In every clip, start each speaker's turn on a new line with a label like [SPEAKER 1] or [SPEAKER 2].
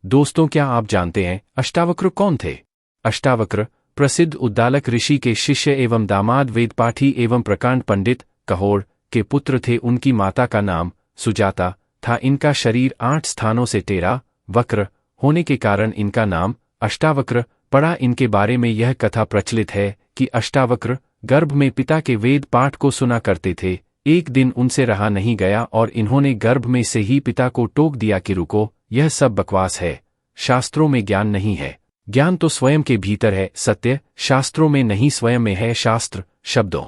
[SPEAKER 1] दोस्तों, क्या आप जानते हैं अष्टावक्र कौन थे? अष्टावक्र प्रसिद्ध उद्दालक ऋषि के शिष्य एवं दामाद वेदपाठी एवं प्रकांड पंडित कहोड़ के पुत्र थे। उनकी माता का नाम सुजाता था। इनका शरीर 8 स्थानों से टेढ़ा वक्र होने के कारण इनका नाम अष्टावक्र पड़ा। इनके बारे में यह कथा प्रचलित है कि अष्टावक्र गर्भ में पिता के वेद पाठ को सुना करते थे। एक दिन उनसे रहा नहीं गया और इन्होंने गर्भ में से ही पिता को टोक दिया कि रुको, यह सब बकवास है, शास्त्रों में ज्ञान नहीं है। ज्ञान तो स्वयं के भीतर है, सत्य शास्त्रों में नहीं स्वयं में है, शास्त्र शब्दों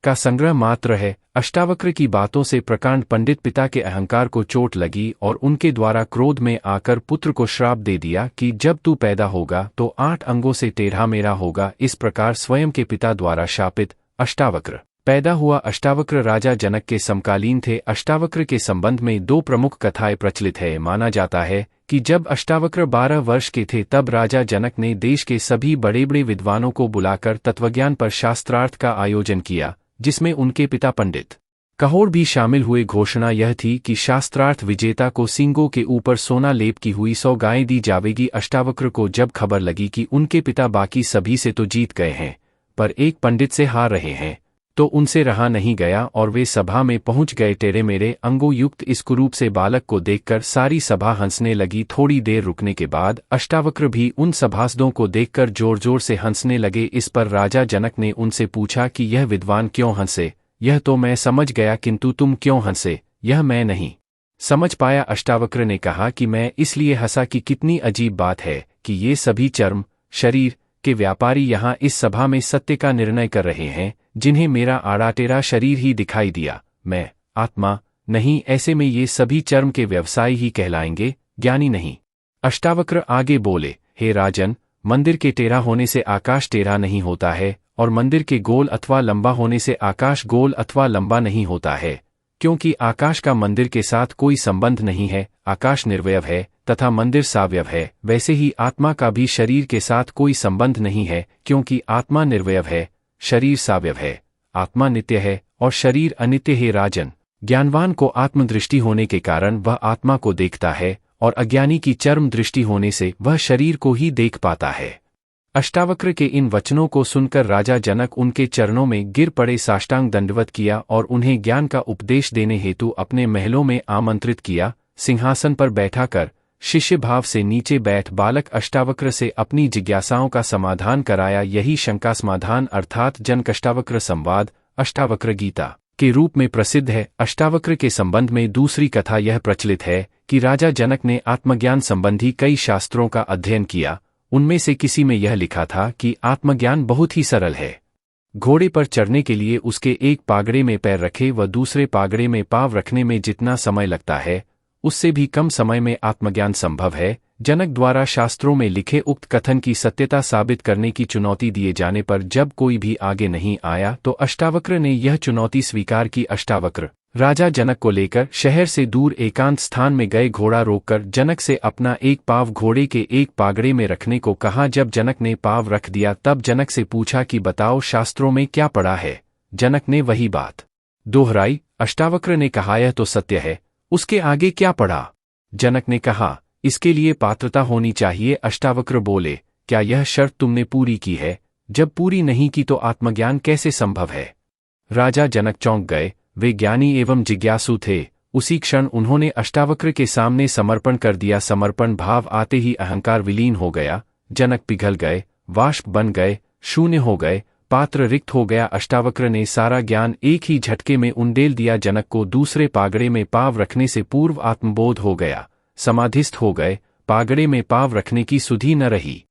[SPEAKER 1] का संग्रह मात्र है। अष्टावक्र की बातों से प्रकांड पंडित पिता के अहंकार को चोट लगी और उनके द्वारा क्रोध में आकर पुत्र को श्राप दे दिया कि जब तू पैदा होगा तो 8 अंगों से टेढ़ा मेढ़ा होगा। इस प्रकार स्वयं के पिता द्वारा शापित अष्टावक्र पैदा हुआ। अष्टावक्र राजा जनक के समकालीन थे। अष्टावक्र के संबंध में 2 प्रमुख कथाएं प्रचलित है। माना जाता है कि जब अष्टावक्र 12 वर्ष के थे तब राजा जनक ने देश के सभी बड़े बड़े विद्वानों को बुलाकर तत्वज्ञान पर शास्त्रार्थ का आयोजन किया, जिसमें उनके पिता पंडित कहोड़ भी शामिल हुए। घोषणा यह थी कि शास्त्रार्थ विजेता को सींगों के ऊपर सोना लेप की हुई 100 गायें दी जावेगी। अष्टावक्र को जब खबर लगी कि उनके पिता बाकी सभी से तो जीत गए हैं पर एक पंडित से हार रहे हैं, तो उनसे रहा नहीं गया और वे सभा में पहुंच गए। टेढ़े मेढ़े अंगों युक्त इस कुरूप से बालक को देखकर सारी सभा हंसने लगी। थोड़ी देर रुकने के बाद अष्टावक्र भी उन सभासदों को देखकर जोर जोर से हंसने लगे। इस पर राजा जनक ने उनसे पूछा कि यह विद्वान क्यों हंसे? यह तो मैं समझ गया, किंतु तुम क्यों हंसे, यह मैं नहीं समझ पाया। अष्टावक्र ने कहा कि मैं इसलिए हंसा कि कितनी अजीब बात है कि ये सभी चर्म शरीर के व्यापारी यहाँ इस सभा में सत्य का निर्णय कर रहे हैं, जिन्हें मेरा आड़ा टेढ़ा शरीर ही दिखाई दिया, मैं आत्मा नहीं। ऐसे में ये सभी चर्म के व्यवसायी ही कहलाएंगे, ज्ञानी नहीं। अष्टावक्र आगे बोले, हे राजन, मंदिर के टेढ़ा होने से आकाश टेढ़ा नहीं होता है और मंदिर के गोल अथवा लंबा होने से आकाश गोल अथवा लंबा नहीं होता है, क्योंकि आकाश का मंदिर के साथ कोई संबंध नहीं है। आकाश निर्वयव है तथा मंदिर सावयव है। वैसे ही आत्मा का भी शरीर के साथ कोई संबंध नहीं है, क्योंकि आत्मा निर्वयव है, शरीर सावयव है। आत्मा नित्य है और शरीर अनित्य है। राजन, ज्ञानवान को आत्मदृष्टि होने के कारण वह आत्मा को देखता है और अज्ञानी की चर्म दृष्टि होने से वह शरीर को ही देख पाता है। अष्टावक्र के इन वचनों को सुनकर राजा जनक उनके चरणों में गिर पड़े, साष्टांग दंडवत किया और उन्हें ज्ञान का उपदेश देने हेतु अपने महलों में आमंत्रित किया। सिंहासन पर बैठाकर शिष्य भाव से नीचे बैठ बालक अष्टावक्र से अपनी जिज्ञासाओं का समाधान कराया। यही शंका समाधान अर्थात जनक-अष्टावक्र संवाद अष्टावक्र गीता के रूप में प्रसिद्ध है। अष्टावक्र के संबंध में दूसरी कथा यह प्रचलित है कि राजा जनक ने आत्मज्ञान संबंधी कई शास्त्रों का अध्ययन किया। उनमें से किसी में यह लिखा था कि आत्मज्ञान बहुत ही सरल है। घोड़े पर चढ़ने के लिए उसके एक पागड़े में पैर रखे व दूसरे पागड़े में पाँव रखने में जितना समय लगता है, उससे भी कम समय में आत्मज्ञान संभव है। जनक द्वारा शास्त्रों में लिखे उक्त कथन की सत्यता साबित करने की चुनौती दिए जाने पर जब कोई भी आगे नहीं आया तो अष्टावक्र ने यह चुनौती स्वीकार की। अष्टावक्र राजा जनक को लेकर शहर से दूर एकांत स्थान में गए। घोड़ा रोककर जनक से अपना एक पाँव घोड़े के एक पागड़े में रखने को कहा। जब जनक ने पाँव रख दिया तब जनक से पूछा कि बताओ, शास्त्रों में क्या पढ़ा है? जनक ने वही बात दोहराई। अष्टावक्र ने कहा, यह तो सत्य है, उसके आगे क्या पढ़ा? जनक ने कहा, इसके लिए पात्रता होनी चाहिए। अष्टावक्र बोले, क्या यह शर्त तुमने पूरी की है? जब पूरी नहीं की तो आत्मज्ञान कैसे संभव है? राजा जनक चौंक गए। वे ज्ञानी एवं जिज्ञासु थे। उसी क्षण उन्होंने अष्टावक्र के सामने समर्पण कर दिया। समर्पण भाव आते ही अहंकार विलीन हो गया। जनक पिघल गए, वाष्प बन गए, शून्य हो गए, पात्र रिक्त हो गया। अष्टावक्र ने सारा ज्ञान एक ही झटके में उंडेल दिया। जनक को दूसरे पागड़े में पाँव रखने से पूर्व आत्मबोध हो गया। समाधिस्थ हो गए, पागड़े में पाँव रखने की सुधि न रही।